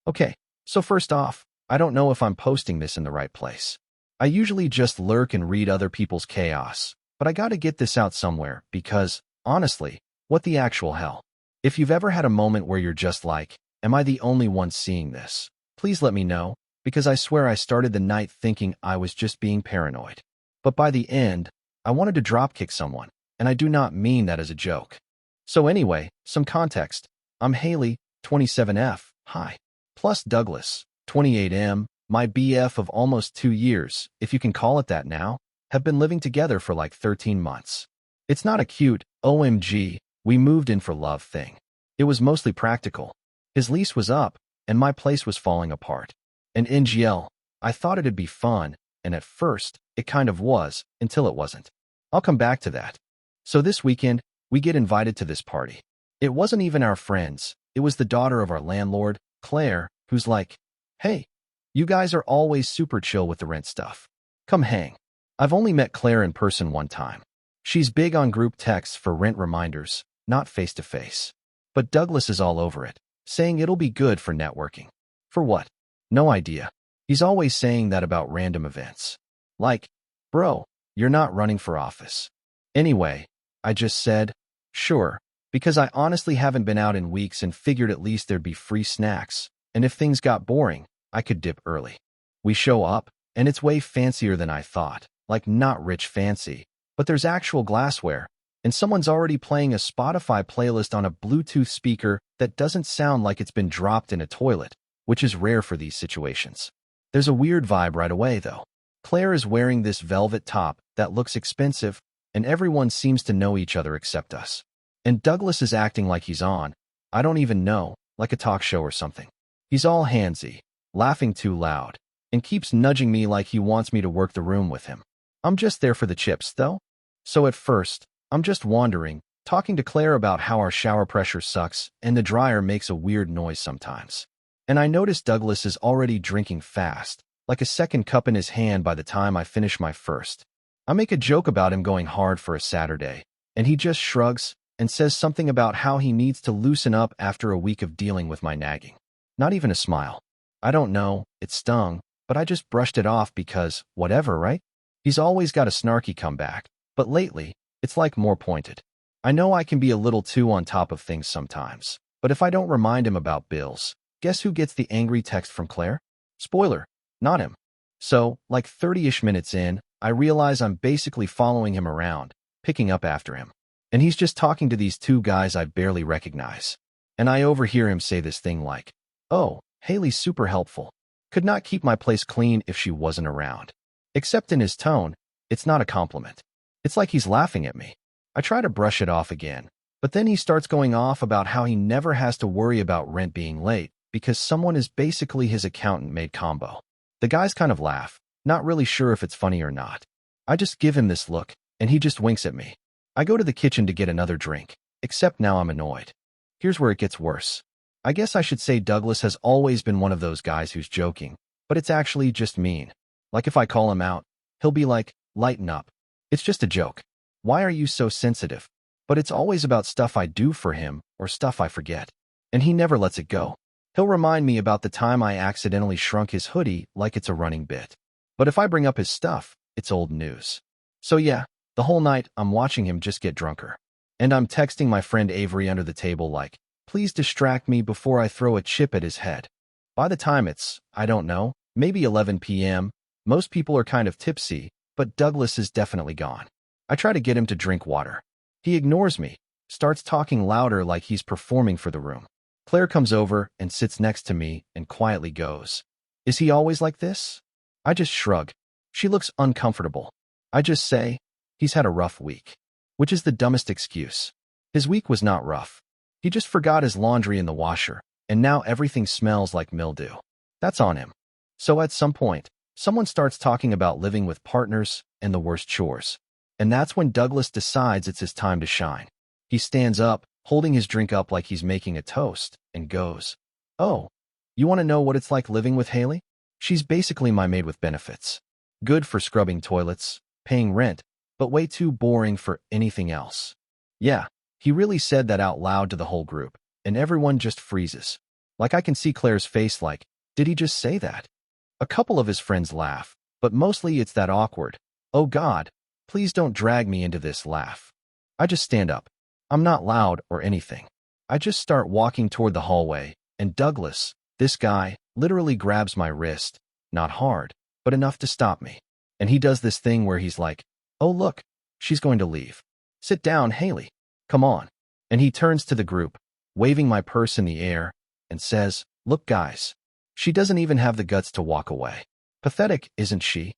Okay, so first off, I don't know if I'm posting this in the right place. I usually just lurk and read other people's chaos, but I gotta get this out somewhere because, honestly, what the actual hell? If you've ever had a moment where you're just like, am I the only one seeing this? Please let me know, because I swear I started the night thinking I was just being paranoid. But by the end, I wanted to dropkick someone, and I do not mean that as a joke. So anyway, some context. I'm Haley, 27F, hi. Plus Douglas, 28M, my BF of almost 2 years, if you can call it that now, have been living together for like 13 months. It's not a cute, OMG, we moved in for love thing. It was mostly practical. His lease was up, and my place was falling apart. And NGL, I thought it'd be fun, and at first, it kind of was, until it wasn't. I'll come back to that. So this weekend, we get invited to this party. It wasn't even our friends, it was the daughter of our landlord, Claire, who's like, hey, you guys are always super chill with the rent stuff. Come hang. I've only met Claire in person one time. She's big on group texts for rent reminders, not face-to-face. But Douglas is all over it, saying it'll be good for networking. For what? No idea. He's always saying that about random events. Like, bro, you're not running for office. Anyway, I just said, sure, because I honestly haven't been out in weeks and figured at least there'd be free snacks, and if things got boring, I could dip early. We show up, and it's way fancier than I thought, like not rich fancy, but there's actual glassware, and someone's already playing a Spotify playlist on a Bluetooth speaker that doesn't sound like it's been dropped in a toilet, which is rare for these situations. There's a weird vibe right away, though. Claire is wearing this velvet top that looks expensive, and everyone seems to know each other except us. And Douglas is acting like he's on, I don't even know, like a talk show or something. He's all handsy, laughing too loud, and keeps nudging me like he wants me to work the room with him. I'm just there for the chips, though. So at first, I'm just wandering, talking to Claire about how our shower pressure sucks and the dryer makes a weird noise sometimes. And I notice Douglas is already drinking fast, like a second cup in his hand by the time I finish my first. I make a joke about him going hard for a Saturday, and he just shrugs and says something about how he needs to loosen up after a week of dealing with my nagging. Not even a smile. I don't know, it stung, but I just brushed it off because, whatever, right? He's always got a snarky comeback, but lately, it's like more pointed. I know I can be a little too on top of things sometimes, but if I don't remind him about bills, guess who gets the angry text from Claire? Spoiler, not him. So, like 30-ish minutes in, I realize I'm basically following him around, picking up after him. And he's just talking to these two guys I barely recognize. And I overhear him say this thing like, oh, Haley's super helpful. Could not keep my place clean if she wasn't around. Except in his tone, it's not a compliment. It's like he's laughing at me. I try to brush it off again, but then he starts going off about how he never has to worry about rent being late because someone is basically his accountant-made combo. The guys kind of laugh, not really sure if it's funny or not. I just give him this look, and he just winks at me. I go to the kitchen to get another drink, except now I'm annoyed. Here's where it gets worse. I guess I should say Douglas has always been one of those guys who's joking, but it's actually just mean. Like if I call him out, he'll be like, lighten up. It's just a joke. Why are you so sensitive? But it's always about stuff I do for him or stuff I forget. And he never lets it go. He'll remind me about the time I accidentally shrunk his hoodie like it's a running bit. But if I bring up his stuff, it's old news. So yeah, the whole night I'm watching him just get drunker. And I'm texting my friend Avery under the table like, please distract me before I throw a chip at his head. By the time it's, I don't know, maybe 11 p.m., most people are kind of tipsy, but Douglas is definitely gone. I try to get him to drink water. He ignores me, starts talking louder like he's performing for the room. Claire comes over and sits next to me and quietly goes, is he always like this? I just shrug. She looks uncomfortable. I just say, he's had a rough week. Which is the dumbest excuse. His week was not rough. He just forgot his laundry in the washer, and now everything smells like mildew. That's on him. So at some point, someone starts talking about living with partners and the worst chores. And that's when Douglas decides it's his time to shine. He stands up, holding his drink up like he's making a toast, and goes, oh, you want to know what it's like living with Haley? She's basically my maid with benefits. Good for scrubbing toilets, paying rent, but way too boring for anything else. Yeah, he really said that out loud to the whole group, and everyone just freezes. Like I can see Claire's face like, did he just say that? A couple of his friends laugh, but mostly it's that awkward, oh God, please don't drag me into this laugh. I just stand up. I'm not loud or anything. I just start walking toward the hallway, and Douglas, this guy, literally grabs my wrist, not hard, but enough to stop me. And he does this thing where he's like, oh look, she's going to leave. Sit down, Haley. Come on. And he turns to the group, waving my purse in the air, and says, look guys, she doesn't even have the guts to walk away. Pathetic, isn't she?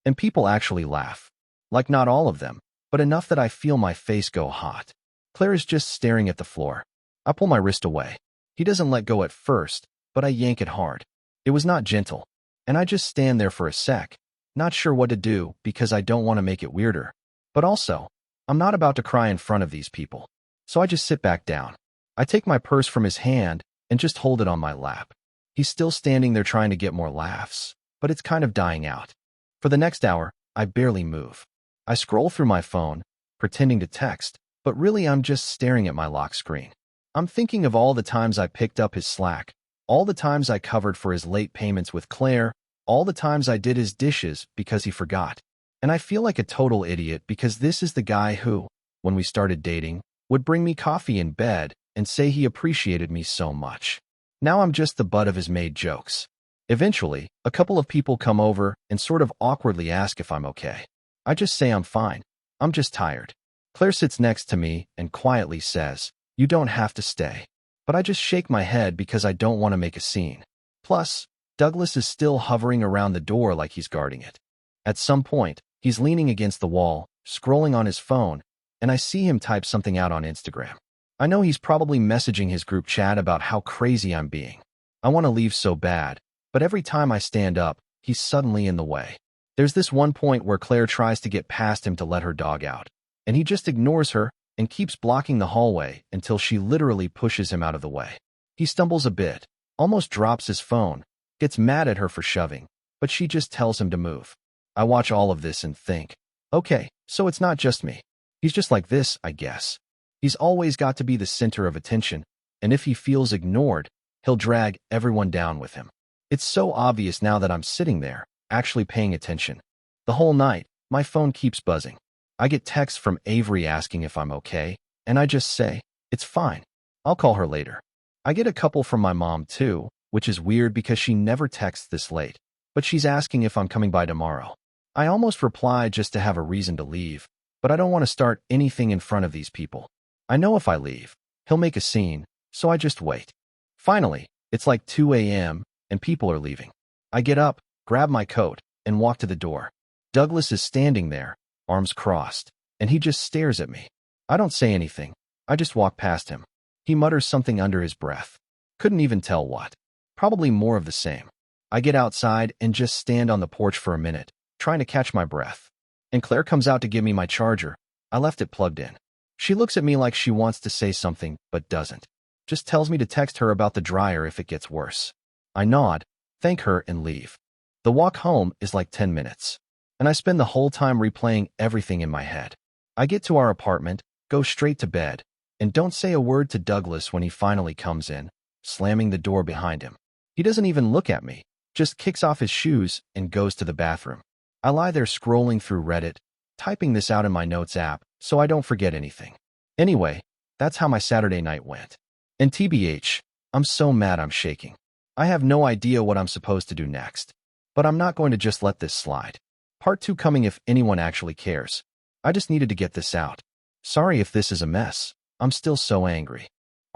And people actually laugh. Like not all of them, but enough that I feel my face go hot. Claire is just staring at the floor. I pull my wrist away. He doesn't let go at first, but I yank it hard. It was not gentle, and I just stand there for a sec, not sure what to do because I don't want to make it weirder. But also, I'm not about to cry in front of these people. So I just sit back down. I take my purse from his hand and just hold it on my lap. He's still standing there trying to get more laughs, but it's kind of dying out. For the next hour, I barely move. I scroll through my phone, pretending to text, but really I'm just staring at my lock screen. I'm thinking of all the times I picked up his slack, all the times I covered for his late payments with Claire, all the times I did his dishes because he forgot. And I feel like a total idiot because this is the guy who, when we started dating, would bring me coffee in bed and say he appreciated me so much. Now I'm just the butt of his made jokes. Eventually, a couple of people come over and sort of awkwardly ask if I'm okay. I just say I'm fine. I'm just tired. Claire sits next to me and quietly says, you don't have to stay. But I just shake my head because I don't want to make a scene. Plus, Douglas is still hovering around the door like he's guarding it. At some point, he's leaning against the wall, scrolling on his phone, and I see him type something out on Instagram. I know he's probably messaging his group chat about how crazy I'm being. I want to leave so bad, but every time I stand up, he's suddenly in the way. There's this one point where Claire tries to get past him to let her dog out, and he just ignores her and keeps blocking the hallway until she literally pushes him out of the way. He stumbles a bit, almost drops his phone, gets mad at her for shoving, but she just tells him to move. I watch all of this and think, okay, so it's not just me. He's just like this, I guess. He's always got to be the center of attention, and if he feels ignored, he'll drag everyone down with him. It's so obvious now that I'm sitting there, actually paying attention. The whole night, my phone keeps buzzing. I get texts from Avery asking if I'm okay, and I just say, it's fine. I'll call her later. I get a couple from my mom too, which is weird because she never texts this late, but she's asking if I'm coming by tomorrow. I almost reply just to have a reason to leave, but I don't want to start anything in front of these people. I know if I leave, he'll make a scene, so I just wait. Finally, it's like 2 a.m., and people are leaving. I get up, grab my coat, and walk to the door. Douglas is standing there, arms crossed, and he just stares at me. I don't say anything. I just walk past him. He mutters something under his breath. Couldn't even tell what. Probably more of the same. I get outside and just stand on the porch for a minute, trying to catch my breath. And Claire comes out to give me my charger. I left it plugged in. She looks at me like she wants to say something, but doesn't. Just tells me to text her about the dryer if it gets worse. I nod, thank her, and leave. The walk home is like 10 minutes, and I spend the whole time replaying everything in my head. I get to our apartment, go straight to bed, and don't say a word to Douglas when he finally comes in, slamming the door behind him. He doesn't even look at me, just kicks off his shoes and goes to the bathroom. I lie there scrolling through Reddit, typing this out in my notes app so I don't forget anything. Anyway, that's how my Saturday night went. And TBH, I'm so mad I'm shaking. I have no idea what I'm supposed to do next. But I'm not going to just let this slide. Part 2 coming if anyone actually cares. I just needed to get this out. Sorry if this is a mess. I'm still so angry.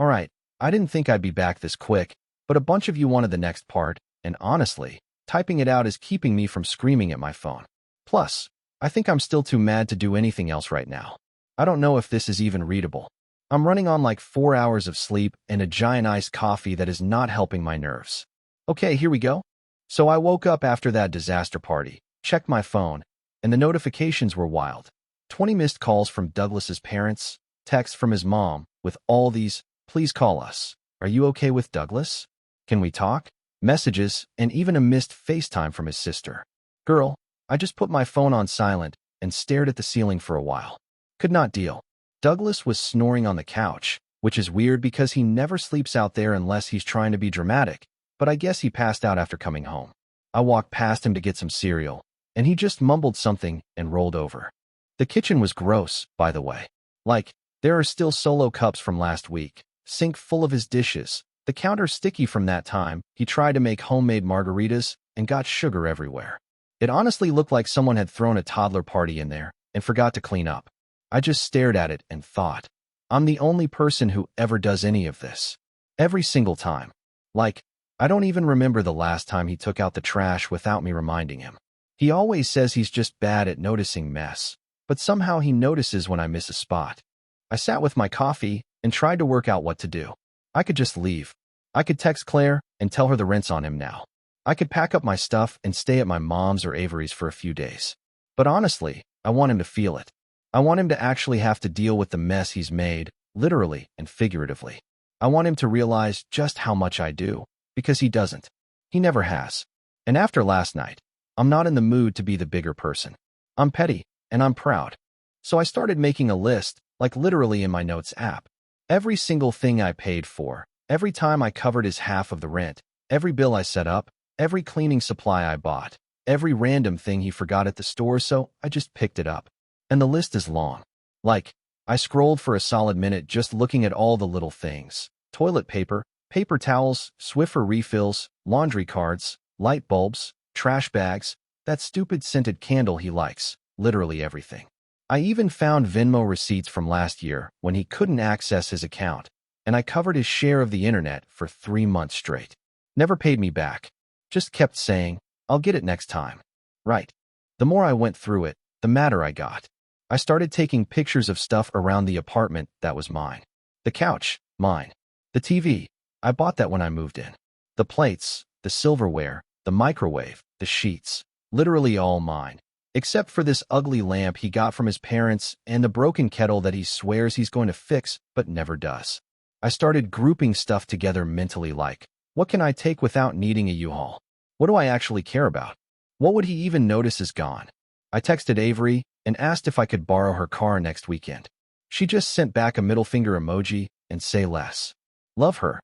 Alright, I didn't think I'd be back this quick, but a bunch of you wanted the next part, and honestly, typing it out is keeping me from screaming at my phone. Plus, I think I'm still too mad to do anything else right now. I don't know if this is even readable. I'm running on like 4 hours of sleep and a giant iced coffee that is not helping my nerves. Okay, here we go. So I woke up after that disaster party, checked my phone, and the notifications were wild. 20 missed calls from Douglas's parents, texts from his mom, with all these, please call us. Are you okay with Douglas? Can we talk? Messages, and even a missed FaceTime from his sister. Girl, I just put my phone on silent and stared at the ceiling for a while. Could not deal. Douglas was snoring on the couch, which is weird because he never sleeps out there unless he's trying to be dramatic, but I guess he passed out after coming home. I walked past him to get some cereal, and he just mumbled something and rolled over. The kitchen was gross, by the way. Like, there are still Solo cups from last week, sink full of his dishes, the counter sticky from that time he tried to make homemade margaritas and got sugar everywhere. It honestly looked like someone had thrown a toddler party in there and forgot to clean up. I just stared at it and thought, I'm the only person who ever does any of this. Every single time. Like, I don't even remember the last time he took out the trash without me reminding him. He always says he's just bad at noticing mess, but somehow he notices when I miss a spot. I sat with my coffee and tried to work out what to do. I could just leave. I could text Claire and tell her the rent's on him now. I could pack up my stuff and stay at my mom's or Avery's for a few days. But honestly, I want him to feel it. I want him to actually have to deal with the mess he's made, literally and figuratively. I want him to realize just how much I do, because he doesn't. He never has. And after last night, I'm not in the mood to be the bigger person. I'm petty, and I'm proud. So I started making a list, like literally in my notes app. Every single thing I paid for, every time I covered his half of the rent, every bill I set up, every cleaning supply I bought, every random thing he forgot at the store, so I just picked it up. And the list is long. Like, I scrolled for a solid minute just looking at all the little things. Toilet paper, paper towels, Swiffer refills, laundry cards, light bulbs, trash bags, that stupid scented candle he likes, literally everything. I even found Venmo receipts from last year when he couldn't access his account, and I covered his share of the internet for 3 months straight. Never paid me back. Just kept saying, I'll get it next time. Right. The more I went through it, the madder I got. I started taking pictures of stuff around the apartment that was mine. The couch, mine. The TV, I bought that when I moved in. The plates, the silverware, the microwave, the sheets, literally all mine. Except for this ugly lamp he got from his parents and the broken kettle that he swears he's going to fix but never does. I started grouping stuff together mentally like, what can I take without needing a U-Haul? What do I actually care about? What would he even notice is gone? I texted Avery and asked if I could borrow her car next weekend. She just sent back a middle finger emoji and say less. Love her.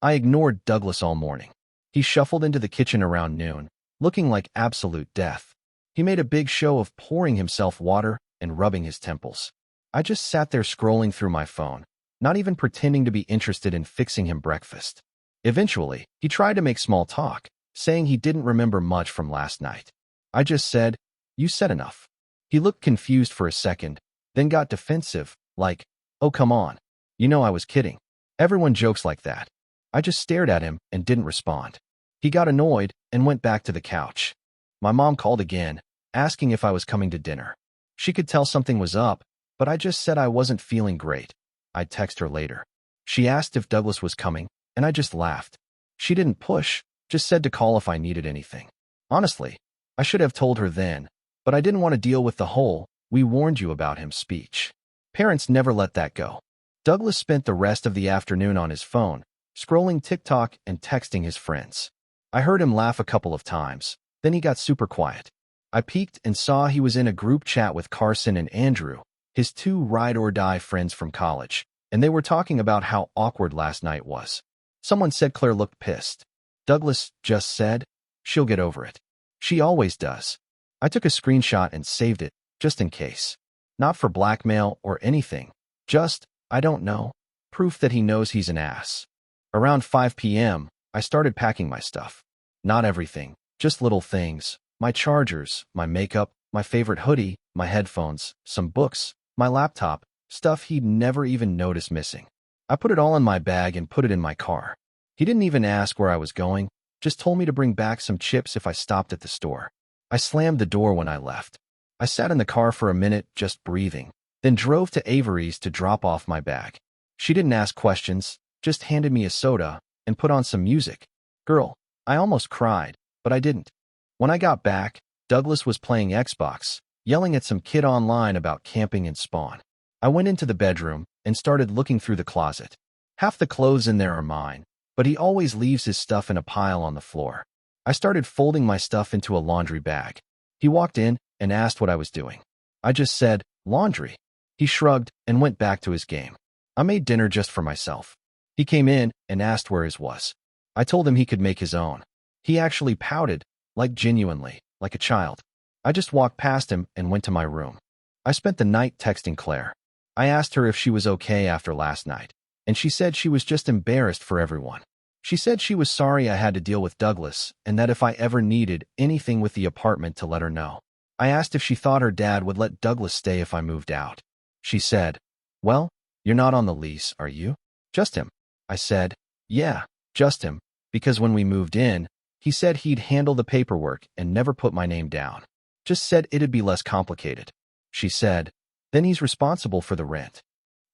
I ignored Douglas all morning. He shuffled into the kitchen around noon, looking like absolute death. He made a big show of pouring himself water and rubbing his temples. I just sat there scrolling through my phone, not even pretending to be interested in fixing him breakfast. Eventually, he tried to make small talk, saying he didn't remember much from last night. I just said, you said enough. He looked confused for a second, then got defensive, like, oh come on. You know I was kidding. Everyone jokes like that. I just stared at him and didn't respond. He got annoyed and went back to the couch. My mom called again, asking if I was coming to dinner. She could tell something was up, but I just said I wasn't feeling great. I'd text her later. She asked if Douglas was coming, and I just laughed. She didn't push, just said to call if I needed anything. Honestly, I should have told her then, but I didn't want to deal with the whole, we warned you about him speech. Parents never let that go. Douglas spent the rest of the afternoon on his phone, scrolling TikTok and texting his friends. I heard him laugh a couple of times, then he got super quiet. I peeked and saw he was in a group chat with Carson and Andrew, his 2 ride-or-die friends from college, and they were talking about how awkward last night was. Someone said Claire looked pissed. Douglas just said, she'll get over it. She always does. I took a screenshot and saved it, just in case. Not for blackmail or anything. Just, I don't know, proof that he knows he's an ass. Around 5 p.m., I started packing my stuff. Not everything, just little things. My chargers, my makeup, my favorite hoodie, my headphones, some books, my laptop, stuff he'd never even notice missing. I put it all in my bag and put it in my car. He didn't even ask where I was going, just told me to bring back some chips if I stopped at the store. I slammed the door when I left. I sat in the car for a minute, just breathing, then drove to Avery's to drop off my bag. She didn't ask questions, just handed me a soda and put on some music. Girl, I almost cried, but I didn't. When I got back, Douglas was playing Xbox, yelling at some kid online about camping and Spawn. I went into the bedroom and started looking through the closet. Half the clothes in there are mine, but he always leaves his stuff in a pile on the floor. I started folding my stuff into a laundry bag. He walked in and asked what I was doing. I just said, laundry. He shrugged and went back to his game. I made dinner just for myself. He came in and asked where his was. I told him he could make his own. He actually pouted, like genuinely, like a child. I just walked past him and went to my room. I spent the night texting Claire. I asked her if she was okay after last night, and she said she was just embarrassed for everyone. She said she was sorry I had to deal with Douglas and that if I ever needed anything with the apartment to let her know. I asked if she thought her dad would let Douglas stay if I moved out. She said, "Well, you're not on the lease, are you?" "Just him." I said, "Yeah, just him, because when we moved in, he said he'd handle the paperwork and never put my name down. Just said it'd be less complicated." She said, "Then he's responsible for the rent."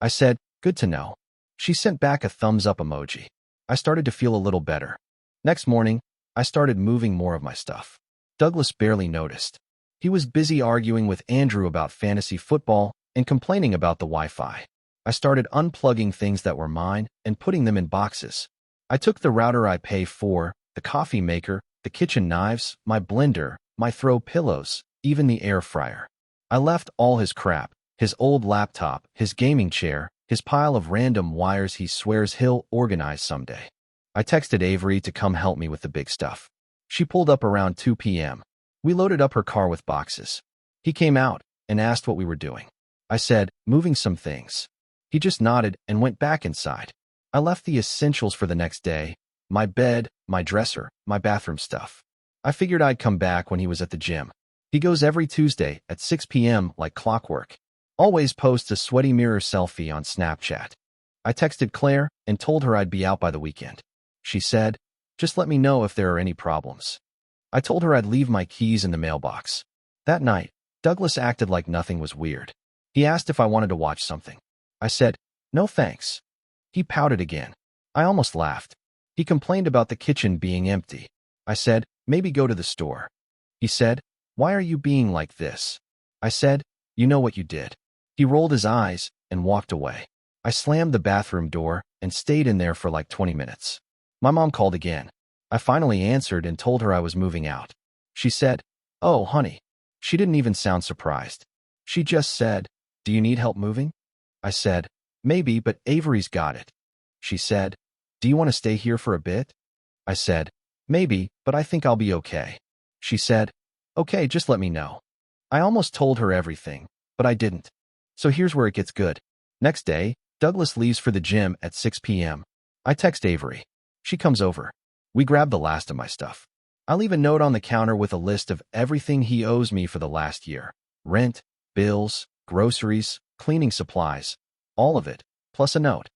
I said, "Good to know." She sent back a thumbs up emoji. I started to feel a little better. Next morning, I started moving more of my stuff. Douglas barely noticed. He was busy arguing with Andrew about fantasy football and complaining about the Wi-Fi. I started unplugging things that were mine and putting them in boxes. I took the router I pay for, the coffee maker, the kitchen knives, my blender, my throw pillows, even the air fryer. I left all his crap, his old laptop, his gaming chair, his pile of random wires he swears he'll organize someday. I texted Avery to come help me with the big stuff. She pulled up around 2 p.m. We loaded up her car with boxes. He came out and asked what we were doing. I said, "Moving some things." He just nodded and went back inside. I left the essentials for the next day, my bed, my dresser, my bathroom stuff. I figured I'd come back when he was at the gym. He goes every Tuesday at 6 p.m. like clockwork. Always posts a sweaty mirror selfie on Snapchat. I texted Claire and told her I'd be out by the weekend. She said, "Just let me know if there are any problems." I told her I'd leave my keys in the mailbox. That night, Douglas acted like nothing was weird. He asked if I wanted to watch something. I said, "No thanks." He pouted again. I almost laughed. He complained about the kitchen being empty. I said, "Maybe go to the store." He said, "Why are you being like this?" I said, "You know what you did." He rolled his eyes and walked away. I slammed the bathroom door and stayed in there for like 20 minutes. My mom called again. I finally answered and told her I was moving out. She said, "Oh, honey." She didn't even sound surprised. She just said, "Do you need help moving?" I said, "Maybe, but Avery's got it." She said, "Do you want to stay here for a bit?" I said, "Maybe, but I think I'll be okay." She said, "Okay, just let me know." I almost told her everything, but I didn't. So here's where it gets good. Next day, Douglas leaves for the gym at 6 p.m. I text Avery. She comes over. We grab the last of my stuff. I leave a note on the counter with a list of everything he owes me for the last year. Rent, bills, groceries, cleaning supplies, all of it, plus a note.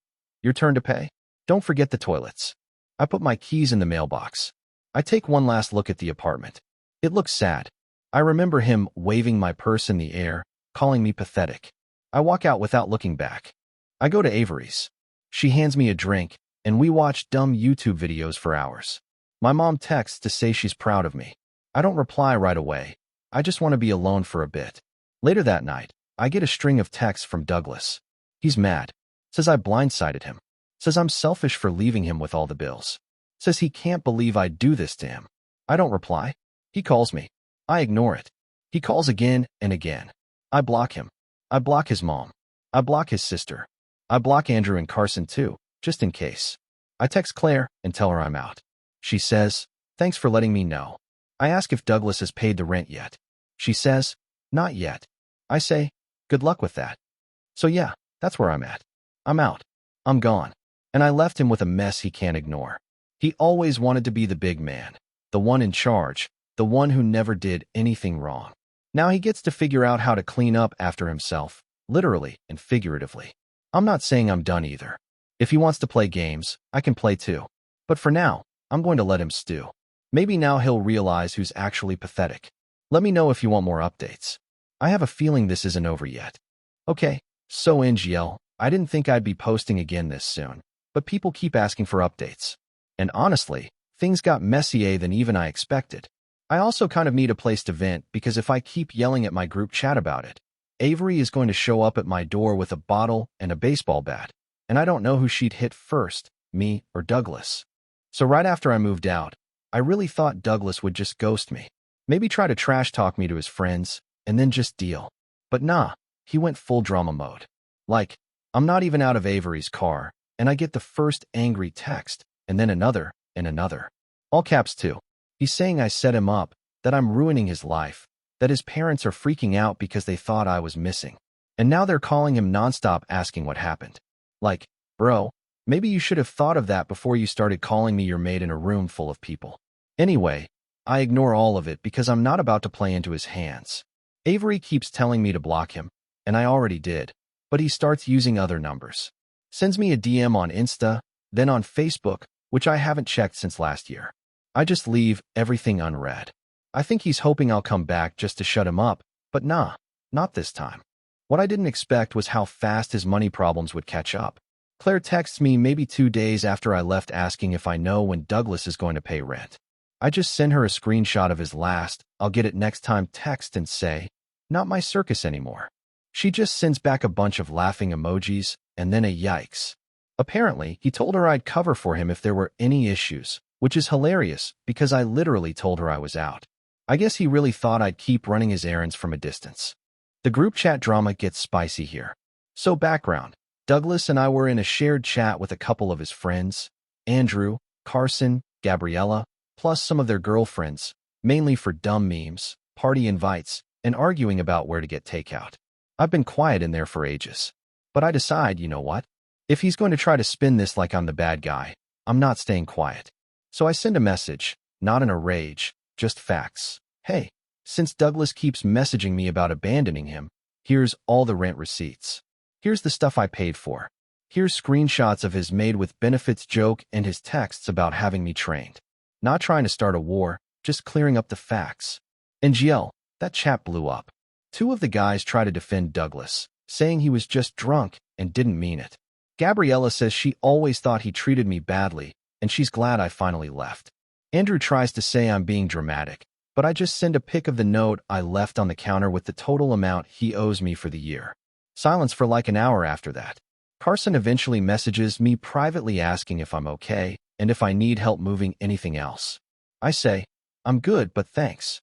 "Your turn to pay. Don't forget the toilets." I put my keys in the mailbox. I take one last look at the apartment. It looks sad. I remember him waving my purse in the air, calling me pathetic. I walk out without looking back. I go to Avery's. She hands me a drink, and we watch dumb YouTube videos for hours. My mom texts to say she's proud of me. I don't reply right away. I just want to be alone for a bit. Later that night, I get a string of texts from Douglas. He's mad. Says I blindsided him. Says I'm selfish for leaving him with all the bills. Says he can't believe I'd do this to him. I don't reply. He calls me. I ignore it. He calls again and again. I block him. I block his mom. I block his sister. I block Andrew and Carson too, just in case. I text Claire and tell her I'm out. She says, "Thanks for letting me know." I ask if Douglas has paid the rent yet. She says, "Not yet." I say, "Good luck with that." So yeah, that's where I'm at. I'm out. I'm gone. And I left him with a mess he can't ignore. He always wanted to be the big man, the one in charge, the one who never did anything wrong. Now he gets to figure out how to clean up after himself, literally and figuratively. I'm not saying I'm done either. If he wants to play games, I can play too. But for now, I'm going to let him stew. Maybe now he'll realize who's actually pathetic. Let me know if you want more updates. I have a feeling this isn't over yet. Okay, so NGL, I didn't think I'd be posting again this soon, but people keep asking for updates. And honestly, things got messier than even I expected. I also kind of need a place to vent because if I keep yelling at my group chat about it, Avery is going to show up at my door with a bottle and a baseball bat, and I don't know who she'd hit first, me or Douglas. So right after I moved out, I really thought Douglas would just ghost me, maybe try to trash talk me to his friends, and then just deal. But nah, he went full drama mode. Like, I'm not even out of Avery's car, and I get the first angry text, and then another, and another. All caps too. He's saying I set him up, that I'm ruining his life, that his parents are freaking out because they thought I was missing. And now they're calling him nonstop asking what happened. Like, bro, maybe you should have thought of that before you started calling me your maid in a room full of people. Anyway, I ignore all of it because I'm not about to play into his hands. Avery keeps telling me to block him, and I already did, but he starts using other numbers. Sends me a DM on Insta, then on Facebook, which I haven't checked since last year. I just leave everything unread. I think he's hoping I'll come back just to shut him up, but nah, not this time. What I didn't expect was how fast his money problems would catch up. Claire texts me maybe 2 days after I left asking if I know when Douglas is going to pay rent. I just send her a screenshot of his last, I'll get it next time text and say, not my circus anymore. She just sends back a bunch of laughing emojis and then a yikes. Apparently, he told her I'd cover for him if there were any issues, which is hilarious because I literally told her I was out. I guess he really thought I'd keep running his errands from a distance. The group chat drama gets spicy here. So background, Douglas and I were in a shared chat with a couple of his friends, Andrew, Carson, Gabriella, plus some of their girlfriends, mainly for dumb memes, party invites, and arguing about where to get takeout. I've been quiet in there for ages. But I decide, you know what? If he's going to try to spin this like I'm the bad guy, I'm not staying quiet. So I send a message, not in a rage, just facts. Hey, since Douglas keeps messaging me about abandoning him, here's all the rent receipts. Here's the stuff I paid for. Here's screenshots of his made with benefits joke and his texts about having me trained. Not trying to start a war, just clearing up the facts. And GL, that chat blew up. 2 of the guys try to defend Douglas, saying he was just drunk and didn't mean it. Gabriella says she always thought he treated me badly, and she's glad I finally left. Andrew tries to say I'm being dramatic, but I just send a pic of the note I left on the counter with the total amount he owes me for the year. Silence for like an hour after that. Carson eventually messages me privately asking if I'm okay and if I need help moving anything else. I say, I'm good, but thanks.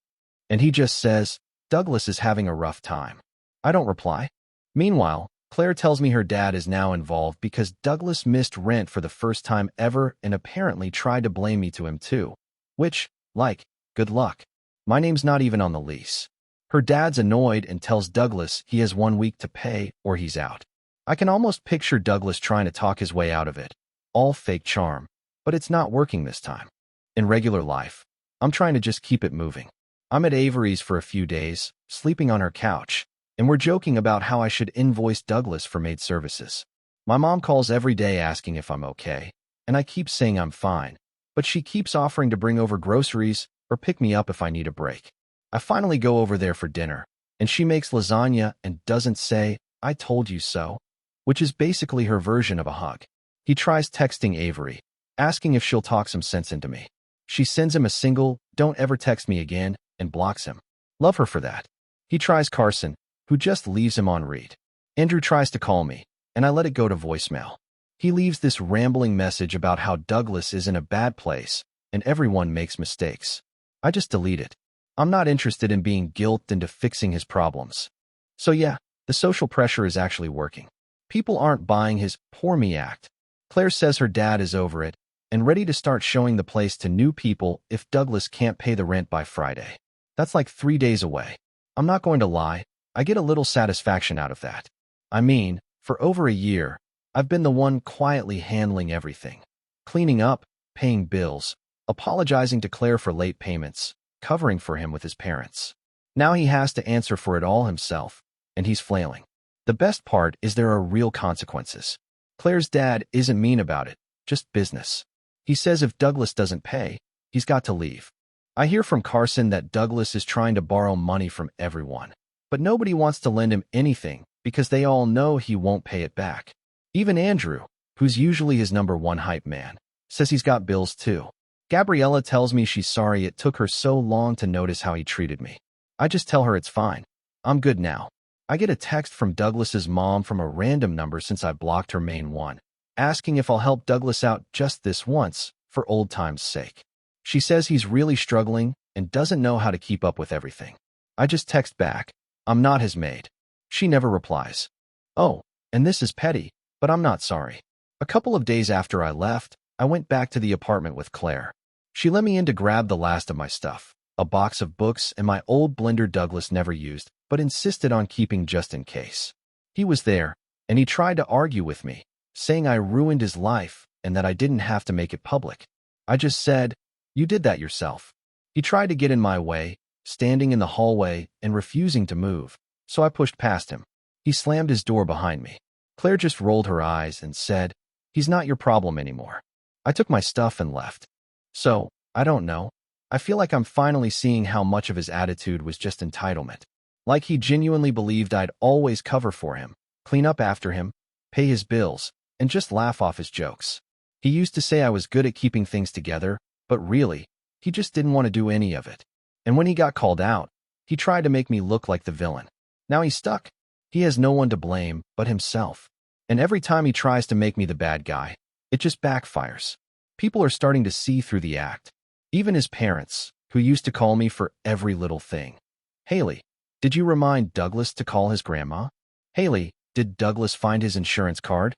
And he just says, Douglas is having a rough time. I don't reply. Meanwhile, Claire tells me her dad is now involved because Douglas missed rent for the first time ever and apparently tried to blame me to him too. Which, like, good luck. My name's not even on the lease. Her dad's annoyed and tells Douglas he has 1 week to pay or he's out. I can almost picture Douglas trying to talk his way out of it. All fake charm. But it's not working this time. In regular life, I'm trying to just keep it moving. I'm at Avery's for a few days, sleeping on her couch, and we're joking about how I should invoice Douglas for maid services. My mom calls every day asking if I'm okay, and I keep saying I'm fine, but she keeps offering to bring over groceries or pick me up if I need a break. I finally go over there for dinner, and she makes lasagna and doesn't say, I told you so, which is basically her version of a hug. He tries texting Avery, asking if she'll talk some sense into me. She sends him a single, don't ever text me again, and blocks him. Love her for that. He tries Carson, who just leaves him on read. Andrew tries to call me, and I let it go to voicemail. He leaves this rambling message about how Douglas is in a bad place, and everyone makes mistakes. I just delete it. I'm not interested in being guilted into fixing his problems. So yeah, the social pressure is actually working. People aren't buying his poor me act. Claire says her dad is over it, and ready to start showing the place to new people if Douglas can't pay the rent by Friday. That's like 3 days away. I'm not going to lie, I get a little satisfaction out of that. I mean, for over a year, I've been the one quietly handling everything. Cleaning up, paying bills, apologizing to Claire for late payments, covering for him with his parents. Now he has to answer for it all himself, and he's flailing. The best part is there are real consequences. Claire's dad isn't mean about it, just business. He says if Douglas doesn't pay, he's got to leave. I hear from Carson that Douglas is trying to borrow money from everyone, but nobody wants to lend him anything because they all know he won't pay it back. Even Andrew, who's usually his #1 hype man, says he's got bills too. Gabriella tells me she's sorry it took her so long to notice how he treated me. I just tell her it's fine. I'm good now. I get a text from Douglas's mom from a random number since I blocked her main one, asking if I'll help Douglas out just this once, for old time's sake. She says he's really struggling and doesn't know how to keep up with everything. I just text back, I'm not his maid. She never replies. Oh, and this is petty, but I'm not sorry. A couple of days after I left, I went back to the apartment with Claire. She let me in to grab the last of my stuff, a box of books and my old blender Douglas never used, but insisted on keeping just in case. He was there, and he tried to argue with me, saying I ruined his life and that I didn't have to make it public. I just said, "You did that yourself." He tried to get in my way, standing in the hallway and refusing to move, so I pushed past him. He slammed his door behind me. Claire just rolled her eyes and said, "He's not your problem anymore." I took my stuff and left. So, I don't know. I feel like I'm finally seeing how much of his attitude was just entitlement. Like he genuinely believed I'd always cover for him, clean up after him, pay his bills, and just laugh off his jokes. He used to say I was good at keeping things together, but really, he just didn't want to do any of it. And when he got called out, he tried to make me look like the villain. Now he's stuck. He has no one to blame but himself. And every time he tries to make me the bad guy, it just backfires. People are starting to see through the act. Even his parents, who used to call me for every little thing. "Haley, did you remind Douglas to call his grandma?" "Haley, did Douglas find his insurance card?"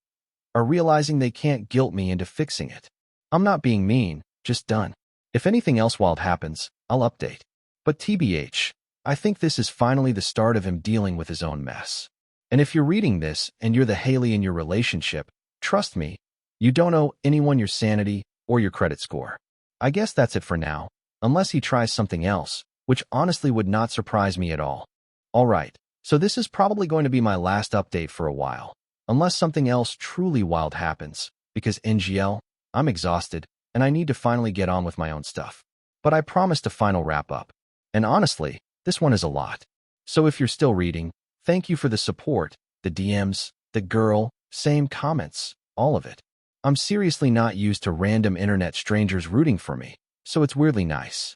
Are realizing they can't guilt me into fixing it. I'm not being mean, just done. If anything else wild happens, I'll update. But TBH, I think this is finally the start of him dealing with his own mess. And if you're reading this and you're the Haley in your relationship, trust me, you don't owe anyone your sanity or your credit score. I guess that's it for now, unless he tries something else, which honestly would not surprise me at all. Alright, so this is probably going to be my last update for a while, unless something else truly wild happens, because NGL, I'm exhausted, and I need to finally get on with my own stuff. But I promised a final wrap-up. And honestly, this one is a lot. So if you're still reading, thank you for the support, the DMs, the girl, same comments, all of it. I'm seriously not used to random internet strangers rooting for me, so it's weirdly nice.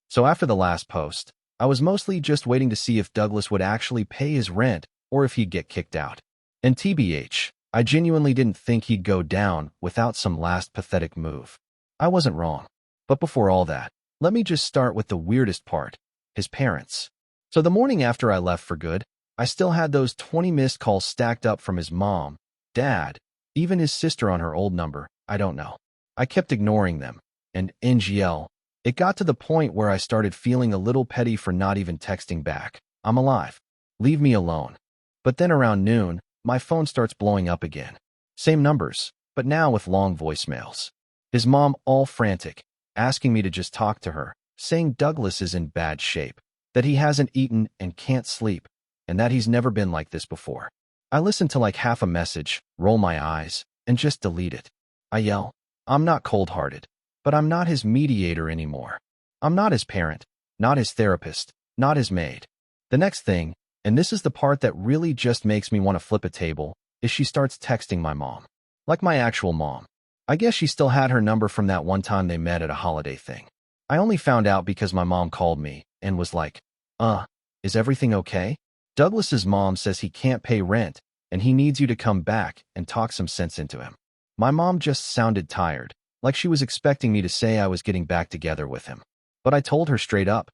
So after the last post, I was mostly just waiting to see if Douglas would actually pay his rent or if he'd get kicked out. And TBH, I genuinely didn't think he'd go down without some last pathetic move. I wasn't wrong. But before all that, let me just start with the weirdest part, his parents. So the morning after I left for good, I still had those 20 missed calls stacked up from his mom, dad, even his sister on her old number, I don't know. I kept ignoring them, and NGL, it got to the point where I started feeling a little petty for not even texting back. I'm alive. Leave me alone. But then around noon, my phone starts blowing up again. Same numbers, but now with long voicemails. His mom all frantic, asking me to just talk to her, saying Douglas is in bad shape, that he hasn't eaten and can't sleep, and that he's never been like this before. I listen to like half a message, roll my eyes, and just delete it. I yell, I'm not cold-hearted, but I'm not his mediator anymore. I'm not his parent, not his therapist, not his maid. The next thing, and this is the part that really just makes me want to flip a table, is she starts texting my mom. Like my actual mom. I guess she still had her number from that one time they met at a holiday thing. I only found out because my mom called me and was like, is everything okay? Douglas's mom says he can't pay rent and he needs you to come back and talk some sense into him. My mom just sounded tired, like she was expecting me to say I was getting back together with him. But I told her straight up,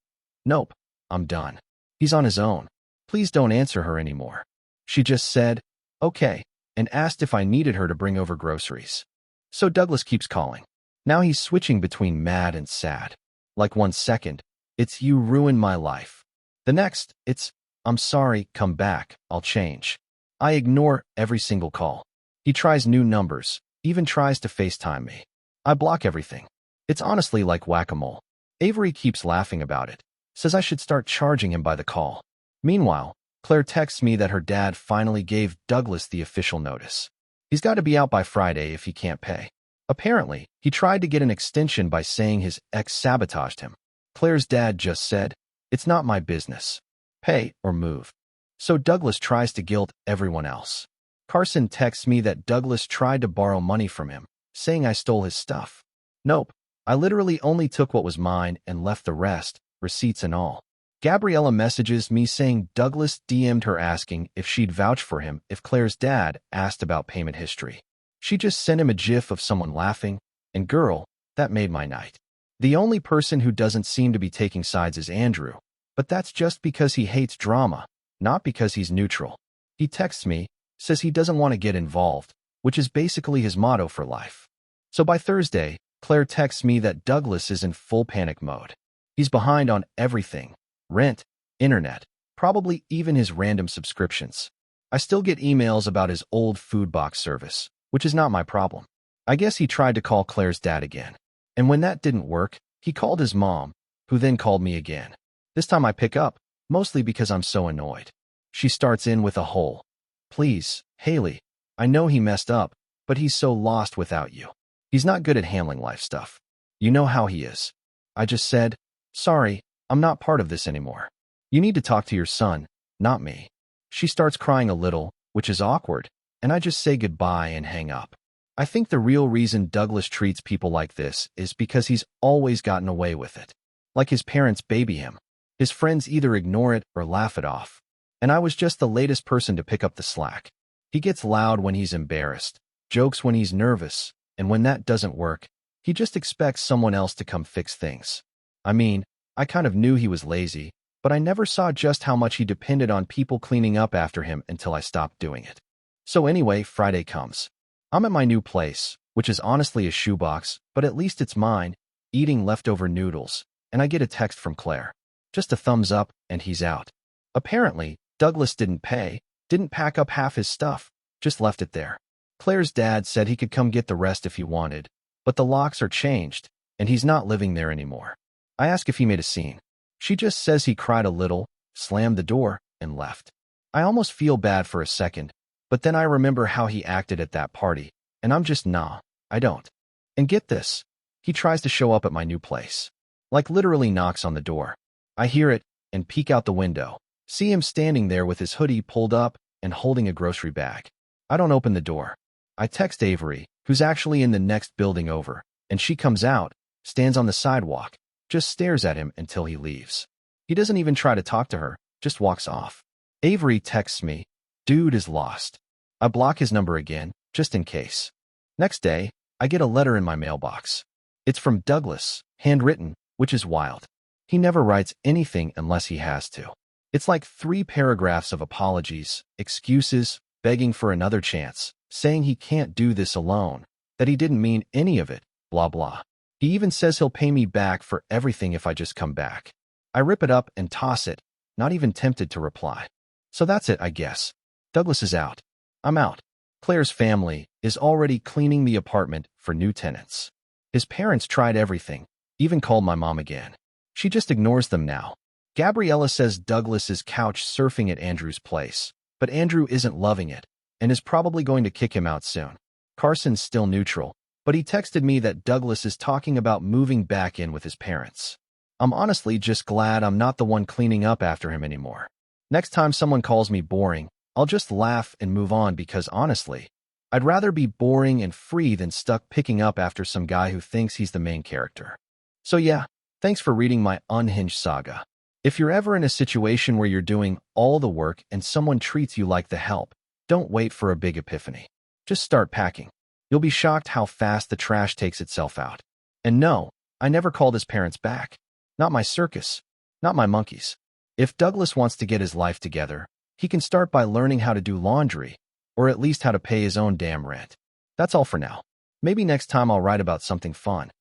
nope, I'm done. He's on his own. Please don't answer her anymore. She just said, okay, and asked if I needed her to bring over groceries. So Douglas keeps calling. Now he's switching between mad and sad. Like 1 second, it's you ruined my life. The next, it's, I'm sorry, come back, I'll change. I ignore every single call. He tries new numbers, even tries to FaceTime me. I block everything. It's honestly like whack-a-mole. Avery keeps laughing about it, says I should start charging him by the call. Meanwhile, Claire texts me that her dad finally gave Douglas the official notice. He's got to be out by Friday if he can't pay. Apparently, he tried to get an extension by saying his ex sabotaged him. Claire's dad just said, it's not my business. Pay or move. So Douglas tries to guilt everyone else. Carson texts me that Douglas tried to borrow money from him, saying I stole his stuff. Nope, I literally only took what was mine and left the rest, receipts and all. Gabriella messages me saying Douglas DM'd her asking if she'd vouch for him if Claire's dad asked about payment history. She just sent him a gif of someone laughing, and girl, that made my night. The only person who doesn't seem to be taking sides is Andrew, but that's just because he hates drama, not because he's neutral. He texts me, says he doesn't want to get involved, which is basically his motto for life. So by Thursday, Claire texts me that Douglas is in full panic mode. He's behind on everything: rent, internet, probably even his random subscriptions. I still get emails about his old food box service, which is not my problem. I guess he tried to call Claire's dad again. And when that didn't work, he called his mom, who then called me again. This time I pick up, mostly because I'm so annoyed. She starts in with a whole, "Please, Haley, I know he messed up, but he's so lost without you. He's not good at handling life stuff. You know how he is." I just said, "Sorry, I'm not part of this anymore. You need to talk to your son, not me." She starts crying a little, which is awkward, and I just say goodbye and hang up. I think the real reason Douglas treats people like this is because he's always gotten away with it. Like his parents baby him. His friends either ignore it or laugh it off. And I was just the latest person to pick up the slack. He gets loud when he's embarrassed, jokes when he's nervous, and when that doesn't work, he just expects someone else to come fix things. I mean, I kind of knew he was lazy, but I never saw just how much he depended on people cleaning up after him until I stopped doing it. So anyway, Friday comes. I'm at my new place, which is honestly a shoebox, but at least it's mine, eating leftover noodles, and I get a text from Claire. Just a thumbs up, and he's out. Apparently, Douglas didn't pay, didn't pack up half his stuff, just left it there. Claire's dad said he could come get the rest if he wanted, but the locks are changed, and he's not living there anymore. I ask if he made a scene. She just says he cried a little, slammed the door, and left. I almost feel bad for a second, but then I remember how he acted at that party, and I'm just nah, I don't. And get this, he tries to show up at my new place. Like literally knocks on the door. I hear it, and peek out the window. See him standing there with his hoodie pulled up and holding a grocery bag. I don't open the door. I text Avery, who's actually in the next building over, and she comes out, stands on the sidewalk, just stares at him until he leaves. He doesn't even try to talk to her, just walks off. Avery texts me, "Dude is lost." I block his number again, just in case. Next day, I get a letter in my mailbox. It's from Douglas, handwritten, which is wild. He never writes anything unless he has to. It's like 3 paragraphs of apologies, excuses, begging for another chance, saying he can't do this alone, that he didn't mean any of it, blah blah. He even says he'll pay me back for everything if I just come back. I rip it up and toss it, not even tempted to reply. So that's it, I guess. Douglas is out. I'm out. Claire's family is already cleaning the apartment for new tenants. His parents tried everything, even called my mom again. She just ignores them now. Gabriella says Douglas is couch surfing at Andrew's place, but Andrew isn't loving it and is probably going to kick him out soon. Carson's still neutral, but he texted me that Douglas is talking about moving back in with his parents. I'm honestly just glad I'm not the one cleaning up after him anymore. Next time someone calls me boring, I'll just laugh and move on because honestly, I'd rather be boring and free than stuck picking up after some guy who thinks he's the main character. So yeah, thanks for reading my unhinged saga. If you're ever in a situation where you're doing all the work and someone treats you like the help, don't wait for a big epiphany. Just start packing. You'll be shocked how fast the trash takes itself out. And no, I never called his parents back. Not my circus. Not my monkeys. If Douglas wants to get his life together, he can start by learning how to do laundry, or at least how to pay his own damn rent. That's all for now. Maybe next time I'll write about something fun.